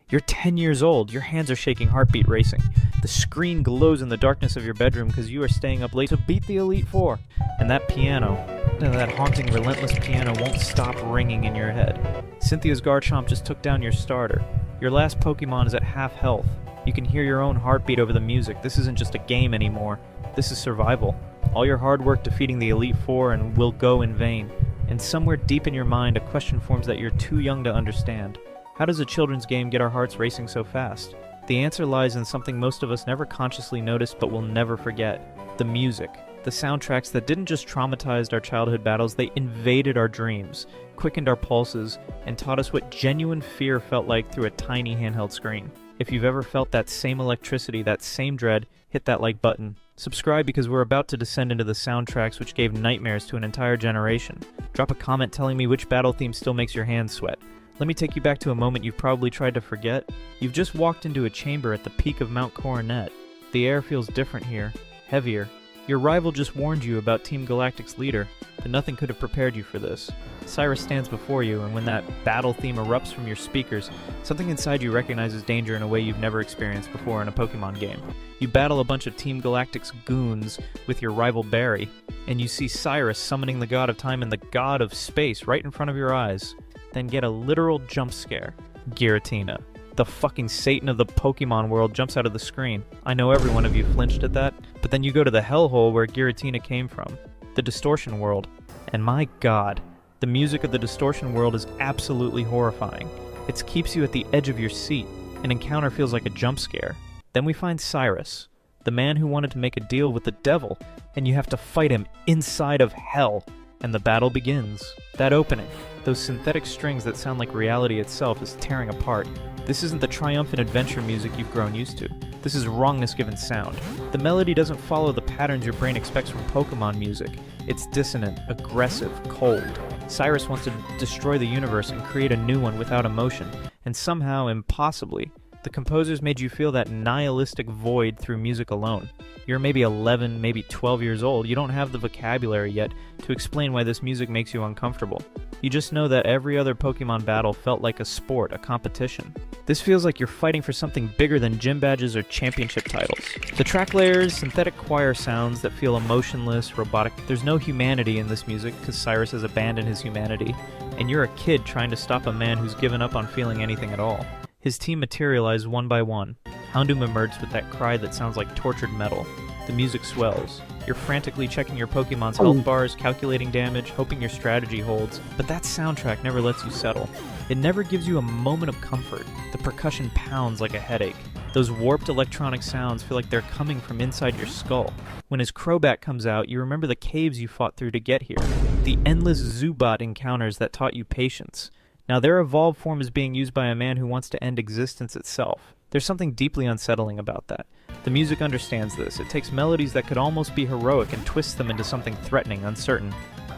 You're 10 years old, your hands are shaking, heartbeat racing. The screen glows in the darkness of your bedroom because you are staying up late to beat the Elite Four. And that piano, that haunting, relentless piano won't stop ringing in your head. Cynthia's Garchomp just took down your starter. Your last Pokemon is at half health. You can hear your own heartbeat over the music. This isn't just a game anymore. This is survival. All your hard work defeating the Elite Four and will go in vain. And somewhere deep in your mind, a question forms that you're too young to understand. How does a children's game get our hearts racing so fast? The answer lies in something most of us never consciously notice but will never forget. The music. The soundtracks that didn't just traumatize our childhood battles, they invaded our dreams, quickened our pulses, and taught us what genuine fear felt like through a tiny handheld screen. If you've ever felt that same electricity, that same dread, hit that like button. Subscribe because we're about to descend into the soundtracks which gave nightmares to an entire generation. Drop a comment telling me which battle theme still makes your hands sweat. Let me take you back to a moment you've probably tried to forget. You've just walked into a chamber at the peak of Mount Coronet. The air feels different here, heavier. Your rival just warned you about Team Galactic's leader, but nothing could have prepared you for this. Cyrus stands before you, and when that battle theme erupts from your speakers, something inside you recognizes danger in a way you've never experienced before in a Pokemon game. You battle a bunch of Team Galactic's goons with your rival Barry, and you see Cyrus summoning the God of Time and the God of Space right in front of your eyes. Then get a literal jump scare. Giratina. The fucking Satan of the Pokemon world jumps out of the screen. I know every one of you flinched at that, but then you go to the hellhole where Giratina came from. The Distortion World. And my god, the music of the Distortion World is absolutely horrifying. It keeps you at the edge of your seat. An encounter feels like a jump scare. Then we find Cyrus, the man who wanted to make a deal with the devil, and you have to fight him inside of hell. And the battle begins. That opening, those synthetic strings that sound like reality itself, is tearing apart. This isn't the triumphant adventure music you've grown used to. This is wrongness given sound. The melody doesn't follow the patterns your brain expects from Pokemon music. It's dissonant, aggressive, cold. Cyrus wants to destroy the universe and create a new one without emotion, and somehow, impossibly, the composers made you feel that nihilistic void through music alone. You're maybe 11, maybe 12 years old. You don't have the vocabulary yet to explain why this music makes you uncomfortable. You just know that every other Pokemon battle felt like a sport, a competition. This feels like you're fighting for something bigger than gym badges or championship titles. The track layers, synthetic choir sounds that feel emotionless, robotic. There's no humanity in this music because Cyrus has abandoned his humanity, and you're a kid trying to stop a man who's given up on feeling anything at all. His team materialize one by one. Houndoom emerged with that cry that sounds like tortured metal. The music swells. You're frantically checking your Pokemon's health bars, calculating damage, hoping your strategy holds, but that soundtrack never lets you settle. It never gives you a moment of comfort. The percussion pounds like a headache. Those warped electronic sounds feel like they're coming from inside your skull. When his Crobat comes out, you remember the caves you fought through to get here. The endless Zubat encounters that taught you patience. Now their evolved form is being used by a man who wants to end existence itself. There's something deeply unsettling about that. The music understands this. It takes melodies that could almost be heroic and twists them into something threatening, uncertain.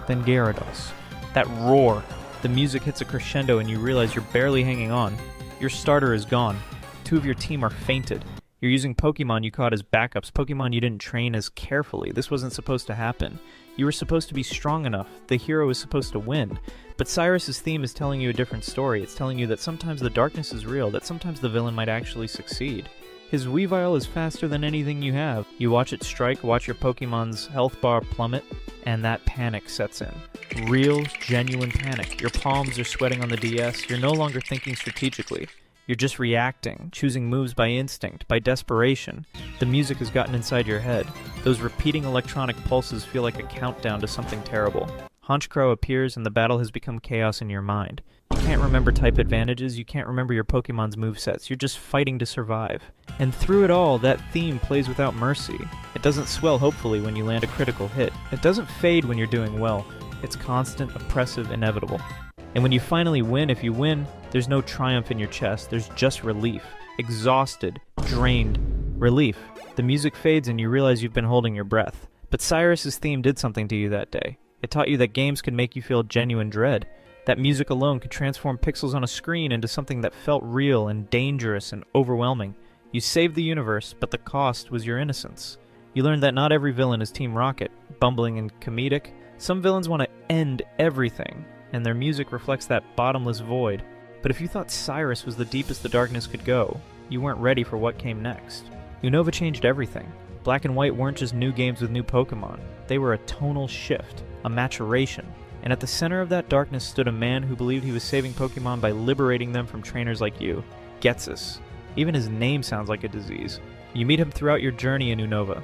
Then Gyarados. That roar. The music hits a crescendo and you realize you're barely hanging on. Your starter is gone. Two of your team are fainted. You're using Pokemon you caught as backups, Pokemon you didn't train as carefully. This wasn't supposed to happen. You were supposed to be strong enough. The hero is supposed to win. But Cyrus's theme is telling you a different story. It's telling you that sometimes the darkness is real, that sometimes the villain might actually succeed. His Weavile is faster than anything you have. You watch it strike, watch your Pokemon's health bar plummet, and that panic sets in. Real, genuine panic. Your palms are sweating on the DS. You're no longer thinking strategically. You're just reacting, choosing moves by instinct, by desperation. The music has gotten inside your head. Those repeating electronic pulses feel like a countdown to something terrible. Honchkrow appears and the battle has become chaos in your mind. You can't remember type advantages, you can't remember your Pokemon's movesets, you're just fighting to survive. And through it all, that theme plays without mercy. It doesn't swell hopefully when you land a critical hit. It doesn't fade when you're doing well. It's constant, oppressive, inevitable. And when you finally win, if you win, there's no triumph in your chest, there's just relief. Exhausted, drained, relief. The music fades and you realize you've been holding your breath. But Cyrus's theme did something to you that day. It taught you that games could make you feel genuine dread. That music alone could transform pixels on a screen into something that felt real and dangerous and overwhelming. You saved the universe, but the cost was your innocence. You learned that not every villain is Team Rocket, bumbling and comedic. Some villains want to end everything, and their music reflects that bottomless void. But if you thought Cyrus was the deepest the darkness could go, you weren't ready for what came next. Unova changed everything. Black and White weren't just new games with new Pokemon. They were a tonal shift, a maturation. And at the center of that darkness stood a man who believed he was saving Pokemon by liberating them from trainers like you, Ghetsis. Even his name sounds like a disease. You meet him throughout your journey in Unova.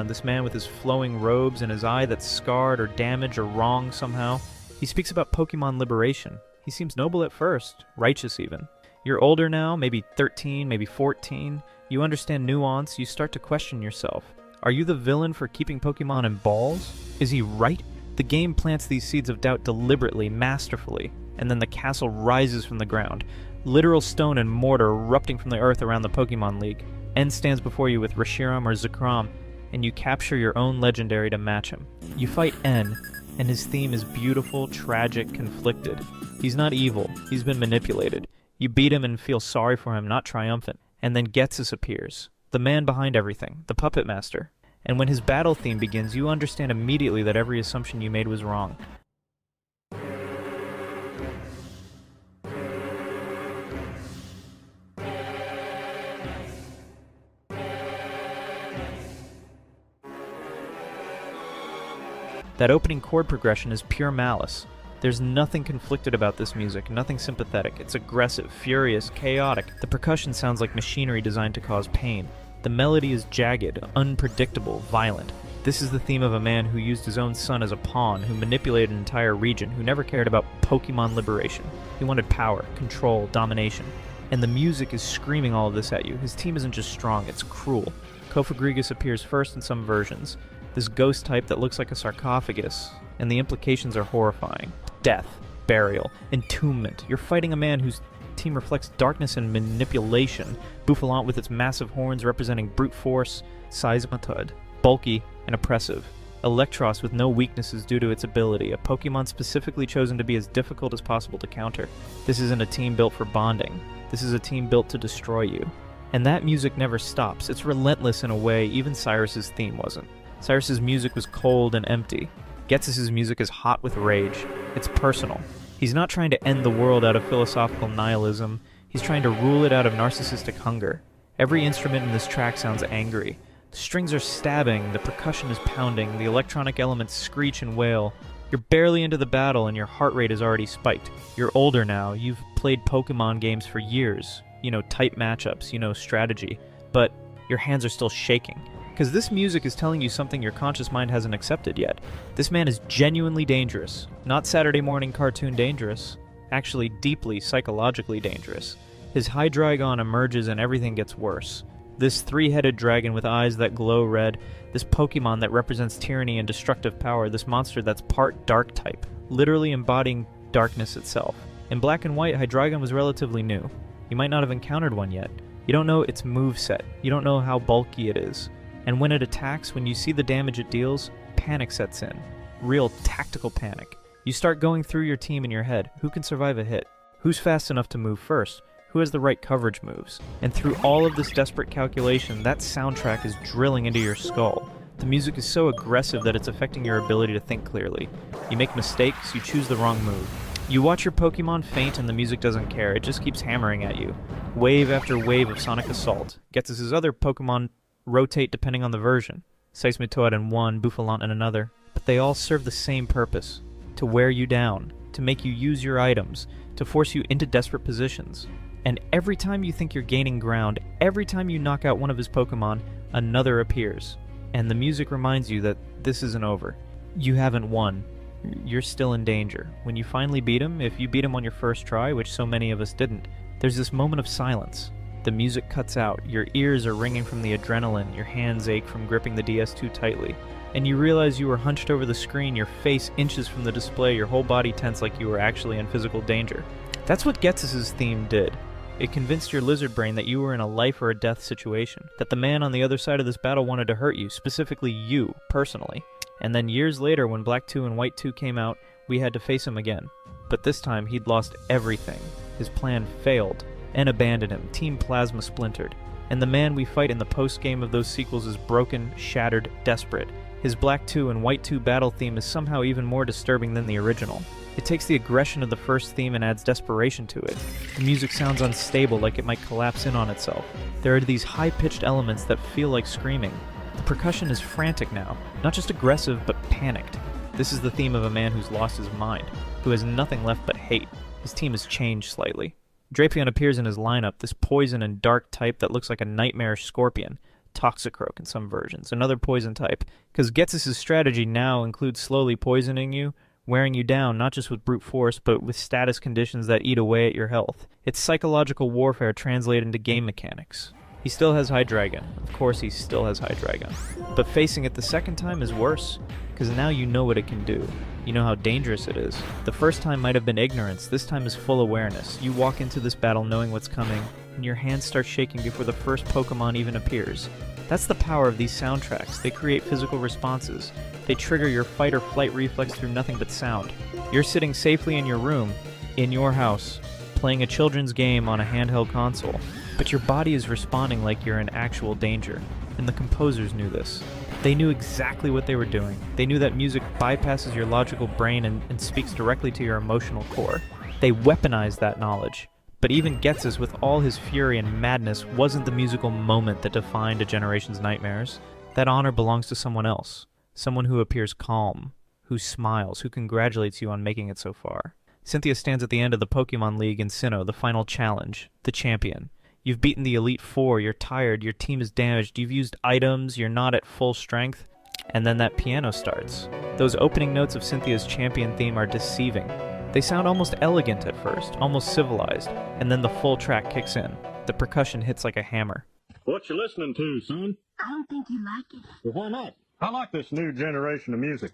This man with his flowing robes and his eye that's scarred or damaged or wrong somehow. He speaks about Pokemon liberation. He seems noble at first, righteous even. You're older now, maybe 13, maybe 14. You understand nuance, you start to question yourself. Are you the villain for keeping Pokemon in balls? Is he right? The game plants these seeds of doubt deliberately, masterfully, and then the castle rises from the ground. Literal stone and mortar erupting from the earth around the Pokemon League. N stands before you with Reshiram or Zekrom, and you capture your own legendary to match him. You fight N, and his theme is beautiful, tragic, conflicted. He's not evil, he's been manipulated. You beat him and feel sorry for him, not triumphant. And then Ghetsis appears, the man behind everything, the puppet master. And when his battle theme begins, you understand immediately that every assumption you made was wrong. That opening chord progression is pure malice. There's nothing conflicted about this music, nothing sympathetic. It's aggressive, furious, chaotic. The percussion sounds like machinery designed to cause pain. The melody is jagged, unpredictable, violent. This is the theme of a man who used his own son as a pawn, who manipulated an entire region, who never cared about Pokemon liberation. He wanted power, control, domination. And the music is screaming all of this at you. His team isn't just strong, it's cruel. Kofagrigus appears first in some versions. This ghost type that looks like a sarcophagus, and the implications are horrifying. Death, burial, entombment. You're fighting a man whose team reflects darkness and manipulation. Bouffalant with its massive horns representing brute force. Seismitoad, bulky and oppressive. Electros with no weaknesses due to its ability, a Pokemon specifically chosen to be as difficult as possible to counter. This isn't a team built for bonding. This is a team built to destroy you. And that music never stops. It's relentless in a way even Cyrus's theme wasn't. Cyrus's music was cold and empty. Ghetsis' music is hot with rage. It's personal. He's not trying to end the world out of philosophical nihilism. He's trying to rule it out of narcissistic hunger. Every instrument in this track sounds angry. The strings are stabbing, the percussion is pounding, the electronic elements screech and wail. You're barely into the battle and your heart rate is already spiked. You're older now. You've played Pokemon games for years. You know tight matchups, you know strategy. But your hands are still shaking. Because this music is telling you something your conscious mind hasn't accepted yet. This man is genuinely dangerous. Not Saturday morning cartoon dangerous. Actually deeply psychologically dangerous. His Hydreigon emerges and everything gets worse. This three-headed dragon with eyes that glow red. This Pokemon that represents tyranny and destructive power. This monster that's part dark type. Literally embodying darkness itself. In Black and White, Hydreigon was relatively new. You might not have encountered one yet. You don't know its moveset. You don't know how bulky it is. And when it attacks, when you see the damage it deals, panic sets in. Real tactical panic. You start going through your team in your head. Who can survive a hit? Who's fast enough to move first? Who has the right coverage moves? And through all of this desperate calculation, that soundtrack is drilling into your skull. The music is so aggressive that it's affecting your ability to think clearly. You make mistakes, you choose the wrong move. You watch your Pokemon faint and the music doesn't care. It just keeps hammering at you. Wave after wave of sonic assault. Ghetsis' other Pokemon rotate depending on the version. Seismitoad in one, Bouffalant in another. But they all serve the same purpose. To wear you down. To make you use your items. To force you into desperate positions. And every time you think you're gaining ground, every time you knock out one of his Pokemon, another appears. And the music reminds you that this isn't over. You haven't won. You're still in danger. When you finally beat him, if you beat him on your first try, which so many of us didn't, there's this moment of silence. The music cuts out, your ears are ringing from the adrenaline, your hands ache from gripping the DS too tightly, and you realize you were hunched over the screen, your face inches from the display, your whole body tense like you were actually in physical danger. That's what Ghetsis' theme did. It convinced your lizard brain that you were in a life or a death situation, that the man on the other side of this battle wanted to hurt you, specifically you, personally. And then years later, when Black 2 and White 2 came out, we had to face him again. But this time, he'd lost everything. His plan failed. And abandoned him, Team Plasma splintered. And the man we fight in the post-game of those sequels is broken, shattered, desperate. His Black 2 and White 2 battle theme is somehow even more disturbing than the original. It takes the aggression of the first theme and adds desperation to it. The music sounds unstable, like it might collapse in on itself. There are these high-pitched elements that feel like screaming. The percussion is frantic now, not just aggressive, but panicked. This is the theme of a man who's lost his mind, who has nothing left but hate. His team has changed slightly. Drapion appears in his lineup, this poison and dark type that looks like a nightmarish scorpion. Toxicroak in some versions, another poison type, because Ghetsis' strategy now includes slowly poisoning you, wearing you down not just with brute force, but with status conditions that eat away at your health. It's psychological warfare translated into game mechanics. He still has High Dragon. Of course he still has High Dragon. But facing it the second time is worse, because now you know what it can do. You know how dangerous it is. The first time might have been ignorance, this time is full awareness. You walk into this battle knowing what's coming, and your hands start shaking before the first Pokemon even appears. That's the power of these soundtracks. They create physical responses. They trigger your fight or flight reflex through nothing but sound. You're sitting safely in your room, in your house, playing a children's game on a handheld console, but your body is responding like you're in actual danger, and the composers knew this. They knew exactly what they were doing. They knew that music bypasses your logical brain and speaks directly to your emotional core. They weaponized that knowledge. But even Ghetsis, with all his fury and madness, wasn't the musical moment that defined a generation's nightmares. That honor belongs to someone else. Someone who appears calm, who smiles, who congratulates you on making it so far. Cynthia stands at the end of the Pokemon League in Sinnoh, the final challenge, the champion. You've beaten the Elite Four, you're tired, your team is damaged, you've used items, you're not at full strength, and then that piano starts. Those opening notes of Cynthia's champion theme are deceiving. They sound almost elegant at first, almost civilized, and then the full track kicks in. The percussion hits like a hammer. What you listening to, son? I don't think you like it. Well, why not? I like this new generation of music.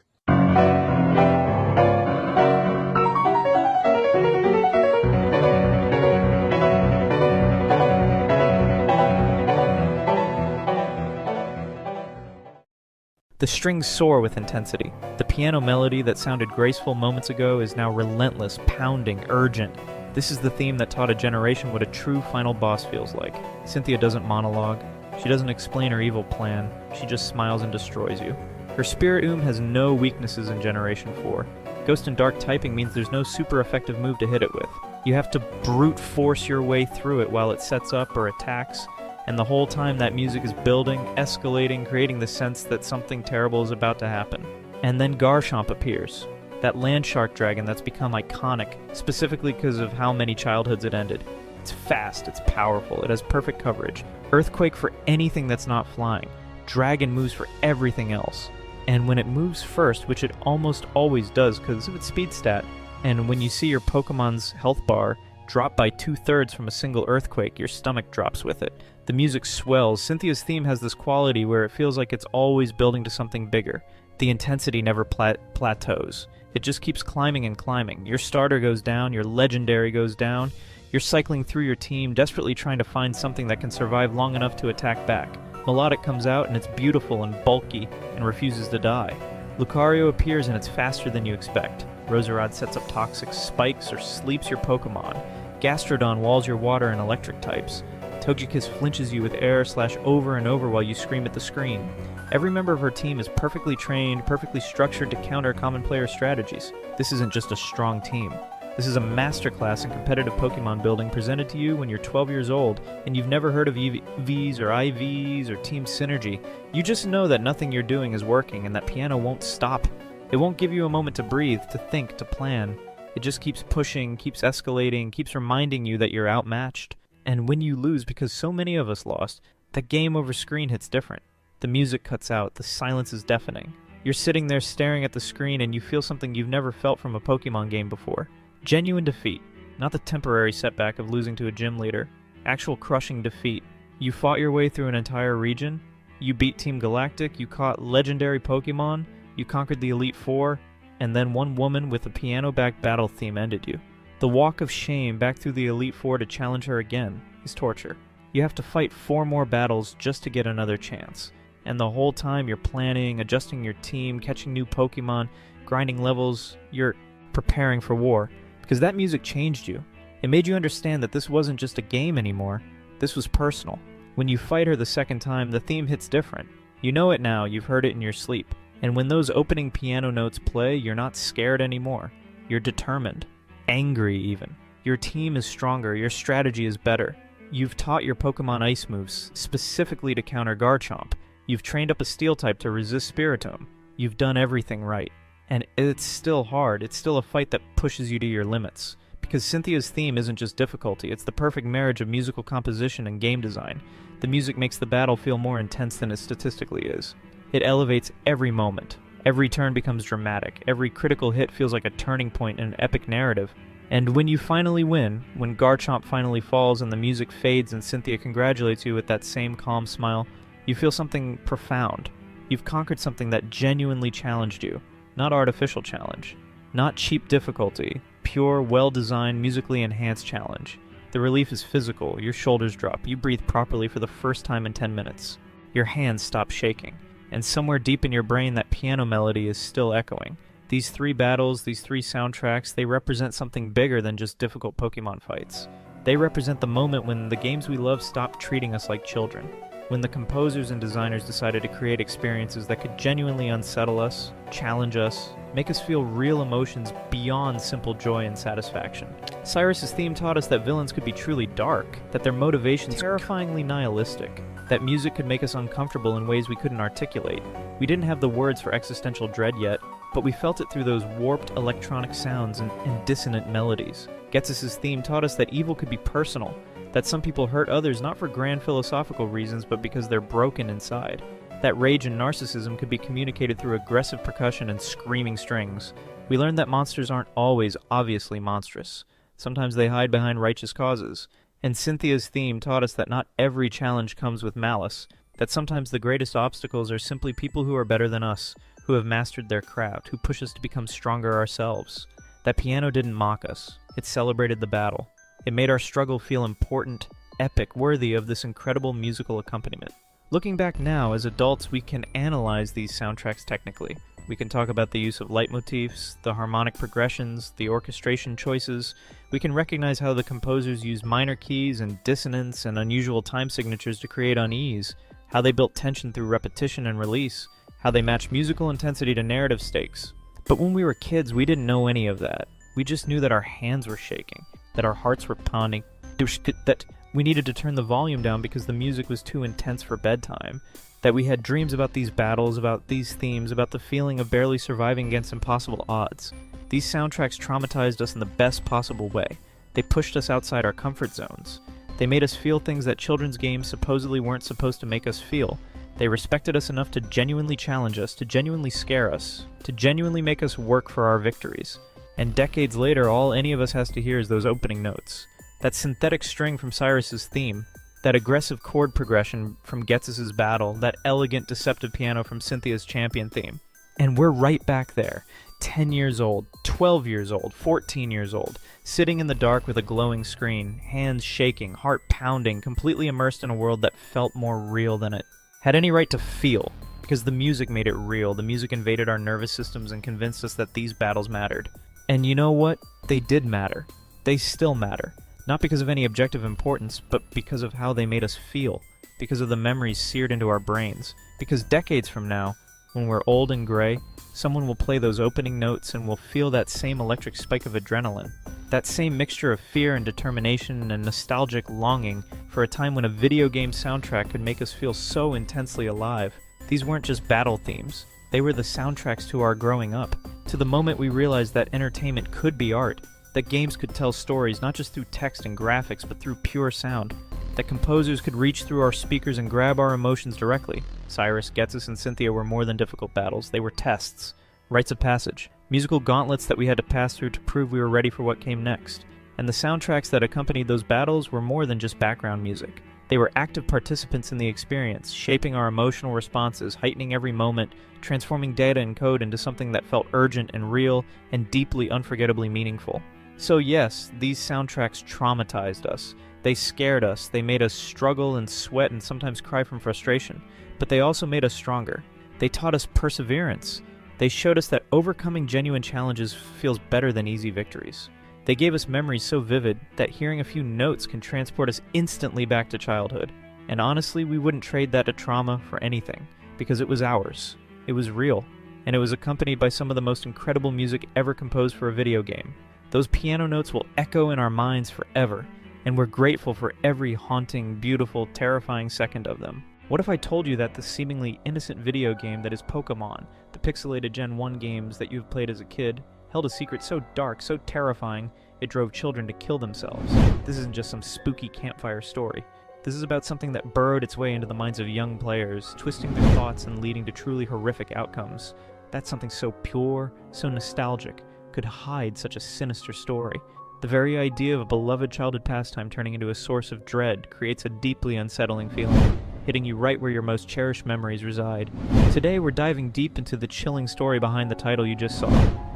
The strings soar with intensity. The piano melody that sounded graceful moments ago is now relentless, pounding, urgent. This is the theme that taught a generation what a true final boss feels like. Cynthia doesn't monologue. She doesn't explain her evil plan. She just smiles and destroys you. Her Spirit has no weaknesses in Generation 4. Ghost and Dark typing means there's no super effective move to hit it with. You have to brute force your way through it while it sets up or attacks, and the whole time that music is building, escalating, creating the sense that something terrible is about to happen. And then Garchomp appears, that land shark dragon that's become iconic, specifically because of how many childhoods it ended. It's fast, it's powerful, it has perfect coverage. Earthquake for anything that's not flying. Dragon moves for everything else. And when it moves first, which it almost always does because of its speed stat, and when you see your Pokemon's health bar drop by 2/3 from a single earthquake, your stomach drops with it. The music swells. Cynthia's theme has this quality where it feels like it's always building to something bigger. The intensity never plateaus. It just keeps climbing and climbing. Your starter goes down, your legendary goes down. You're cycling through your team, desperately trying to find something that can survive long enough to attack back. Melodic comes out and it's beautiful and bulky and refuses to die. Lucario appears and it's faster than you expect. Roserod sets up toxic spikes or sleeps your Pokemon. Gastrodon walls your water and electric types. Togekiss flinches you with air/over and over while you scream at the screen. Every member of her team is perfectly trained, perfectly structured to counter common player strategies. This isn't just a strong team. This is a masterclass in competitive Pokemon building presented to you when you're 12 years old and you've never heard of EVs or IVs or Team Synergy. You just know that nothing you're doing is working and that piano won't stop. It won't give you a moment to breathe, to think, to plan. It just keeps pushing, keeps escalating, keeps reminding you that you're outmatched. And when you lose, because so many of us lost, the game over screen hits different. The music cuts out, the silence is deafening. You're sitting there staring at the screen and you feel something you've never felt from a Pokemon game before. Genuine defeat, not the temporary setback of losing to a gym leader. Actual crushing defeat. You fought your way through an entire region, you beat Team Galactic, you caught legendary Pokemon, you conquered the Elite Four, and then one woman with a piano-backed battle theme ended you. The walk of shame back through the Elite Four to challenge her again is torture. You have to fight 4 more battles just to get another chance. And the whole time you're planning, adjusting your team, catching new Pokemon, grinding levels, you're preparing for war. Because that music changed you. It made you understand that this wasn't just a game anymore. This was personal. When you fight her the second time, the theme hits different. You know it now, you've heard it in your sleep. And when those opening piano notes play, you're not scared anymore. You're determined. Angry, even. Your team is stronger. Your strategy is better. You've taught your Pokemon ice moves specifically to counter Garchomp. You've trained up a Steel type to resist Spiritomb. You've done everything right. And it's still hard. It's still a fight that pushes you to your limits. Because Cynthia's theme isn't just difficulty, it's the perfect marriage of musical composition and game design. The music makes the battle feel more intense than it statistically is. It elevates every moment. Every turn becomes dramatic. Every critical hit feels like a turning point in an epic narrative. And when you finally win, when Garchomp finally falls and the music fades and Cynthia congratulates you with that same calm smile, you feel something profound. You've conquered something that genuinely challenged you. Not artificial challenge. Not cheap difficulty. Pure, well-designed, musically enhanced challenge. The relief is physical. Your shoulders drop. You breathe properly for the first time in 10 minutes. Your hands stop shaking. And somewhere deep in your brain, that piano melody is still echoing. These 3 battles, these 3 soundtracks, they represent something bigger than just difficult Pokemon fights. They represent the moment when the games we love stopped treating us like children. When the composers and designers decided to create experiences that could genuinely unsettle us, challenge us, make us feel real emotions beyond simple joy and satisfaction. Cyrus's theme taught us that villains could be truly dark, that their motivations terrifyingly nihilistic, that music could make us uncomfortable in ways we couldn't articulate. We didn't have the words for existential dread yet, but we felt it through those warped electronic sounds and dissonant melodies. Ghetsis' theme taught us that evil could be personal, that some people hurt others not for grand philosophical reasons but because they're broken inside. That rage and narcissism could be communicated through aggressive percussion and screaming strings. We learned that monsters aren't always obviously monstrous. Sometimes they hide behind righteous causes. And Cynthia's theme taught us that not every challenge comes with malice, that sometimes the greatest obstacles are simply people who are better than us, who have mastered their craft, who push us to become stronger ourselves. That piano didn't mock us. It celebrated the battle. It made our struggle feel important, epic, worthy of this incredible musical accompaniment. Looking back now, as adults, we can analyze these soundtracks technically. We can talk about the use of leitmotifs, the harmonic progressions, the orchestration choices. We can recognize how the composers used minor keys and dissonance and unusual time signatures to create unease, how they built tension through repetition and release, how they matched musical intensity to narrative stakes. But when we were kids, we didn't know any of that. We just knew that our hands were shaking, that our hearts were pounding, that we needed to turn the volume down because the music was too intense for bedtime, that we had dreams about these battles, about these themes, about the feeling of barely surviving against impossible odds. These soundtracks traumatized us in the best possible way. They pushed us outside our comfort zones. They made us feel things that children's games supposedly weren't supposed to make us feel. They respected us enough to genuinely challenge us, to genuinely scare us, to genuinely make us work for our victories. And decades later, all any of us has to hear is those opening notes. That synthetic string from Cyrus's theme, that aggressive chord progression from Ghetsis' battle, that elegant, deceptive piano from Cynthia's champion theme. And we're right back there, 10 years old, 12 years old, 14 years old, sitting in the dark with a glowing screen, hands shaking, heart pounding, completely immersed in a world that felt more real than it had any right to feel, because the music made it real. The music invaded our nervous systems and convinced us that these battles mattered. And you know what? They did matter. They still matter. Not because of any objective importance, but because of how they made us feel, because of the memories seared into our brains. Because decades from now, when we're old and gray, someone will play those opening notes and we'll feel that same electric spike of adrenaline, that same mixture of fear and determination and nostalgic longing for a time when a video game soundtrack could make us feel so intensely alive. These weren't just battle themes. They were the soundtracks to our growing up, to the moment we realized that entertainment could be art, that games could tell stories not just through text and graphics but through pure sound, that composers could reach through our speakers and grab our emotions directly. Cyrus, Ghetsis, and Cynthia were more than difficult battles. They were tests, rites of passage, musical gauntlets that we had to pass through to prove we were ready for what came next. And the soundtracks that accompanied those battles were more than just background music. They were active participants in the experience, shaping our emotional responses, heightening every moment, transforming data and code into something that felt urgent and real and deeply, unforgettably meaningful. So yes, these soundtracks traumatized us. They scared us, they made us struggle and sweat and sometimes cry from frustration. But they also made us stronger. They taught us perseverance. They showed us that overcoming genuine challenges feels better than easy victories. They gave us memories so vivid that hearing a few notes can transport us instantly back to childhood. And honestly, we wouldn't trade that to trauma for anything, because it was ours. It was real. and it was accompanied by some of the most incredible music ever composed for a video game. Those piano notes will echo in our minds forever, and we're grateful for every haunting, beautiful, terrifying second of them. What if I told you that the seemingly innocent video game that is Pokémon, the pixelated Gen 1 games that you've played as a kid, held a secret so dark, so terrifying, it drove children to kill themselves? This isn't just some spooky campfire story. This is about something that burrowed its way into the minds of young players, twisting their thoughts and leading to truly horrific outcomes. That's something so pure, so nostalgic, could hide such a sinister story. The very idea of a beloved childhood pastime turning into a source of dread creates a deeply unsettling feeling, hitting you right where your most cherished memories reside. Today we're diving deep into the chilling story behind the title you just saw.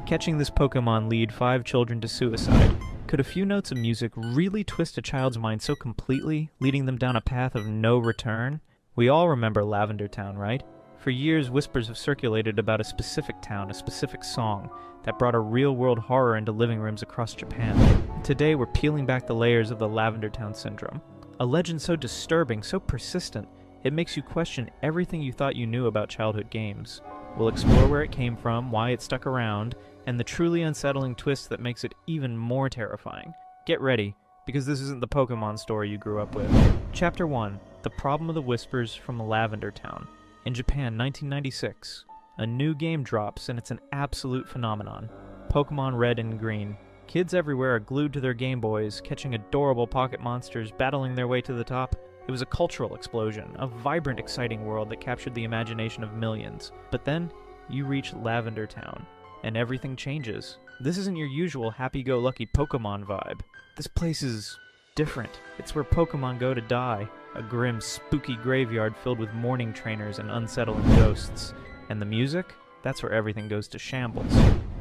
Catching this Pokémon lead 5 children to suicide. Could a few notes of music really twist a child's mind so completely, leading them down a path of no return? We all remember Lavender Town, right? For years, whispers have circulated about a specific town, a specific song, that brought a real-world horror into living rooms across Japan. Today, we're peeling back the layers of the Lavender Town syndrome. A legend so disturbing, so persistent, it makes you question everything you thought you knew about childhood games. We'll explore where it came from, why it stuck around, and the truly unsettling twist that makes it even more terrifying. Get ready, because this isn't the Pokémon story you grew up with. Chapter 1. The Problem of the Whispers from Lavender Town. In Japan, 1996. A new game drops, and it's an absolute phenomenon. Pokémon Red and Green. Kids everywhere are glued to their Game Boys, catching adorable pocket monsters, battling their way to the top. It was a cultural explosion, a vibrant, exciting world that captured the imagination of millions. But then, you reach Lavender Town, and everything changes. This isn't your usual happy-go-lucky Pokémon vibe. This place is different. It's where Pokémon go to die. A grim, spooky graveyard filled with mourning trainers and unsettling ghosts. And the music? That's where everything goes to shambles.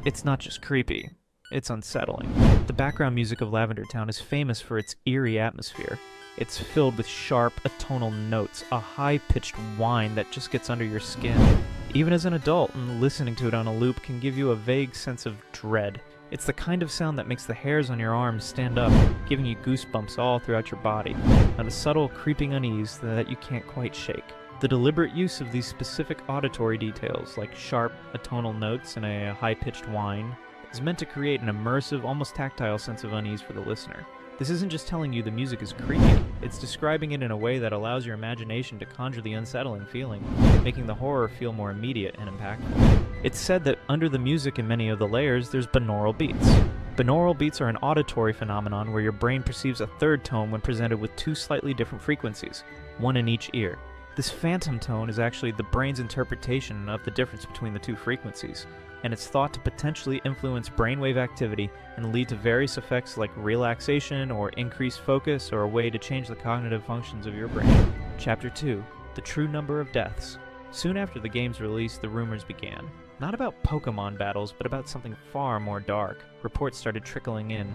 It's not just creepy, it's unsettling. The background music of Lavender Town is famous for its eerie atmosphere. It's filled with sharp, atonal notes, a high-pitched whine that just gets under your skin. Even as an adult, listening to it on a loop can give you a vague sense of dread. It's the kind of sound that makes the hairs on your arms stand up, giving you goosebumps all throughout your body, and a subtle, creeping unease that you can't quite shake. The deliberate use of these specific auditory details, like sharp, atonal notes and a high-pitched whine, is meant to create an immersive, almost tactile sense of unease for the listener. This isn't just telling you the music is creepy, it's describing it in a way that allows your imagination to conjure the unsettling feeling, making the horror feel more immediate and impactful. It's said that under the music in many of the layers, there's binaural beats. Binaural beats are an auditory phenomenon where your brain perceives a third tone when presented with 2 slightly different frequencies, one in each ear. This phantom tone is actually the brain's interpretation of the difference between the 2 frequencies, and it's thought to potentially influence brainwave activity and lead to various effects like relaxation or increased focus or a way to change the cognitive functions of your brain. Chapter 2. The True Number of Deaths. Soon after the game's release, the rumors began. Not about Pokémon battles, but about something far more dark. Reports started trickling in,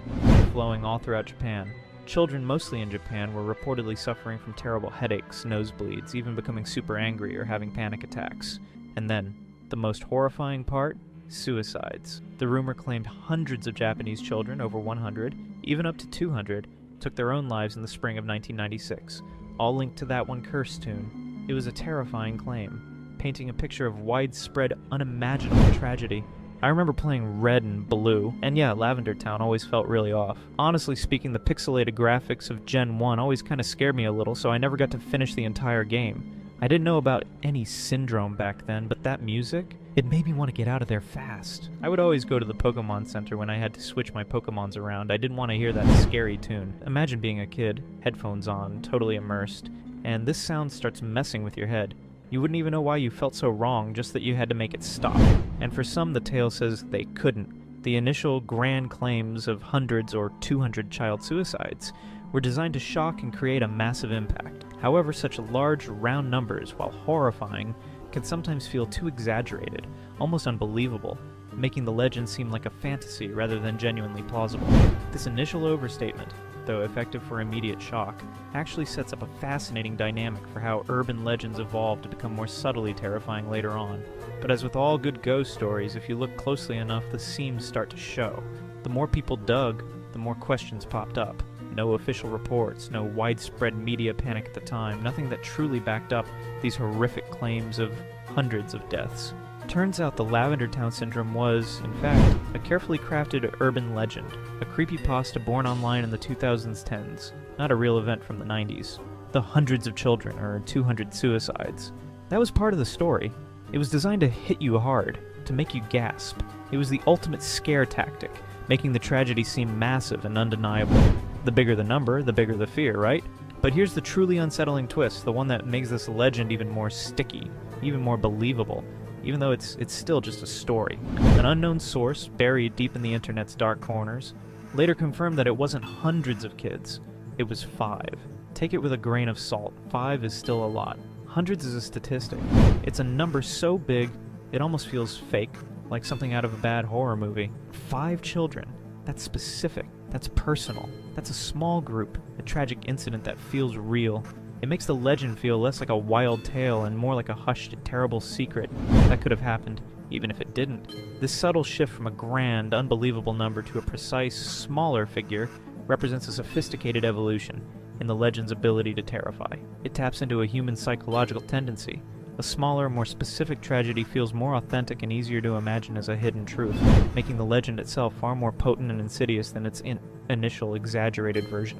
flowing all throughout Japan. Children, mostly in Japan, were reportedly suffering from terrible headaches, nosebleeds, even becoming super angry or having panic attacks. And then, the most horrifying part? Suicides. The rumor claimed hundreds of Japanese children, over 100, even up to 200, took their own lives in the spring of 1996, all linked to that one curse tune. It was a terrifying claim, painting a picture of widespread, unimaginable tragedy. I remember playing Red and Blue, and yeah, Lavender Town always felt really off. Honestly speaking, the pixelated graphics of Gen 1 always kinda scared me a little, so I never got to finish the entire game. I didn't know about any syndrome back then, but that music, it made me want to get out of there fast. I would always go to the Pokemon Center when I had to switch my Pokemons around. I didn't want to hear that scary tune. Imagine being a kid, headphones on, totally immersed, and this sound starts messing with your head. You wouldn't even know why you felt so wrong, just that you had to make it stop. And for some, the tale says they couldn't. The initial grand claims of hundreds or 200 child suicides were designed to shock and create a massive impact. However, such large, round numbers, while horrifying, can sometimes feel too exaggerated, almost unbelievable, making the legend seem like a fantasy rather than genuinely plausible. This initial overstatement, though effective for immediate shock, actually sets up a fascinating dynamic for how urban legends evolve to become more subtly terrifying later on. But as with all good ghost stories, if you look closely enough, the seams start to show. The more people dug, the more questions popped up. No official reports, no widespread media panic at the time, nothing that truly backed up these horrific claims of hundreds of deaths. Turns out the Lavender Town Syndrome was, in fact, a carefully crafted urban legend, a creepypasta born online in the 2010s, not a real event from the 90s. The hundreds of children, or 200 suicides. That was part of the story. It was designed to hit you hard, to make you gasp. It was the ultimate scare tactic, making the tragedy seem massive and undeniable. The bigger the number, the bigger the fear, right? But here's the truly unsettling twist, the one that makes this legend even more sticky, even more believable, even though it's still just a story. An unknown source, buried deep in the internet's dark corners, later confirmed that it wasn't hundreds of kids, it was 5. Take it with a grain of salt, 5 is still a lot. Hundreds is a statistic. It's a number so big, it almost feels fake, like something out of a bad horror movie. 5 children. That's specific. That's personal. That's a small group. A tragic incident that feels real. It makes the legend feel less like a wild tale and more like a hushed, terrible secret that could have happened, even if it didn't. This subtle shift from a grand, unbelievable number to a precise, smaller figure represents a sophisticated evolution in the legend's ability to terrify. It taps into a human psychological tendency. A smaller, more specific tragedy feels more authentic and easier to imagine as a hidden truth, making the legend itself far more potent and insidious than its initial exaggerated version.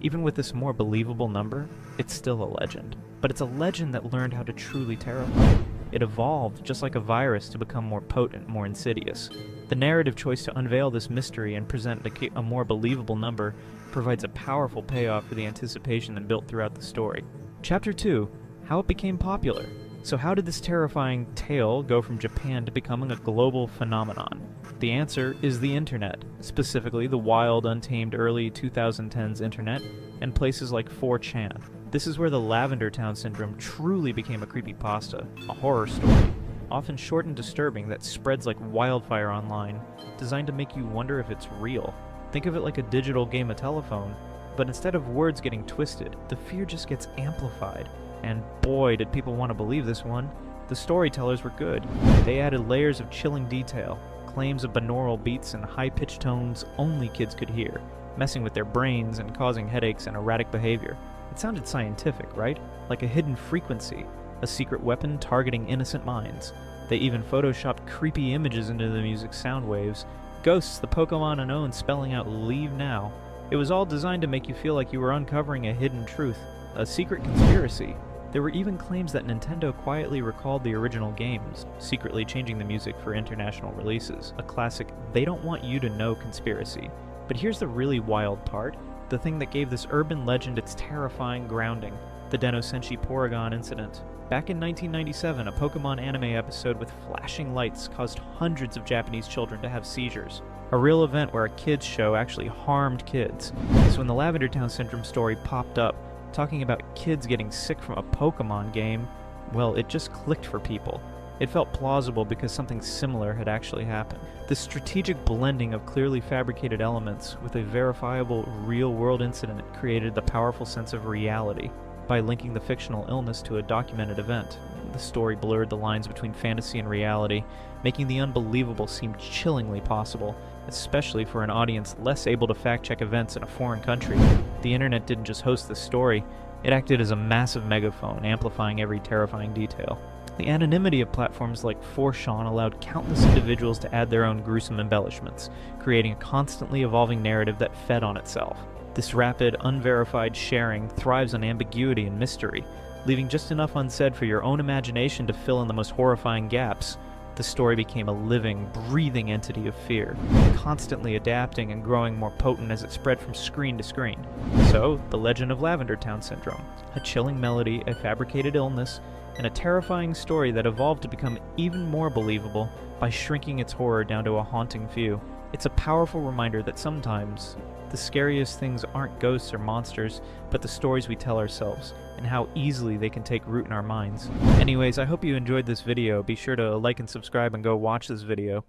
Even with this more believable number, it's still a legend. But it's a legend that learned how to truly terrify. It evolved, just like a virus, to become more potent, more insidious. The narrative choice to unveil this mystery and present a more believable number provides a powerful payoff for the anticipation that built throughout the story. Chapter 2, How it became popular. So how did this terrifying tale go from Japan to becoming a global phenomenon? The answer is the internet, specifically the wild, untamed early 2010s internet, and places like 4chan. This is where the Lavender Town Syndrome truly became a creepypasta, a horror story, often short and disturbing that spreads like wildfire online, designed to make you wonder if it's real. Think of it like a digital game of telephone, but instead of words getting twisted, the fear just gets amplified. And boy, did people want to believe this one. The storytellers were good. They added layers of chilling detail, claims of binaural beats and high-pitched tones only kids could hear, messing with their brains and causing headaches and erratic behavior. It sounded scientific, right? Like a hidden frequency, a secret weapon targeting innocent minds. They even photoshopped creepy images into the music's sound waves. Ghosts, the Pokemon unknown, spelling out "Leave Now." It was all designed to make you feel like you were uncovering a hidden truth, a secret conspiracy. There were even claims that Nintendo quietly recalled the original games, secretly changing the music for international releases. A classic, they don't want you to know conspiracy. But here's the really wild part, the thing that gave this urban legend its terrifying grounding, the Denosenshi Porygon incident. Back in 1997, a Pokemon anime episode with flashing lights caused hundreds of Japanese children to have seizures. A real event where a kids show actually harmed kids. So when the Lavender Town Syndrome story popped up, talking about kids getting sick from a Pokemon game, well, it just clicked for people. It felt plausible because something similar had actually happened. The strategic blending of clearly fabricated elements with a verifiable, real-world incident created the powerful sense of reality. By linking the fictional illness to a documented event, the story blurred the lines between fantasy and reality, making the unbelievable seem chillingly possible, especially for an audience less able to fact-check events in a foreign country. The internet didn't just host the story, it acted as a massive megaphone, amplifying every terrifying detail. The anonymity of platforms like 4chan allowed countless individuals to add their own gruesome embellishments, creating a constantly evolving narrative that fed on itself. This rapid, unverified sharing thrives on ambiguity and mystery, leaving just enough unsaid for your own imagination to fill in the most horrifying gaps. The story became a living, breathing entity of fear, constantly adapting and growing more potent as it spread from screen to screen. So, the legend of Lavender Town Syndrome, a chilling melody, a fabricated illness, and a terrifying story that evolved to become even more believable by shrinking its horror down to a haunting few. It's a powerful reminder that sometimes the scariest things aren't ghosts or monsters, but the stories we tell ourselves, and how easily they can take root in our minds. Anyways, I hope you enjoyed this video. Be sure to like and subscribe and go watch this video.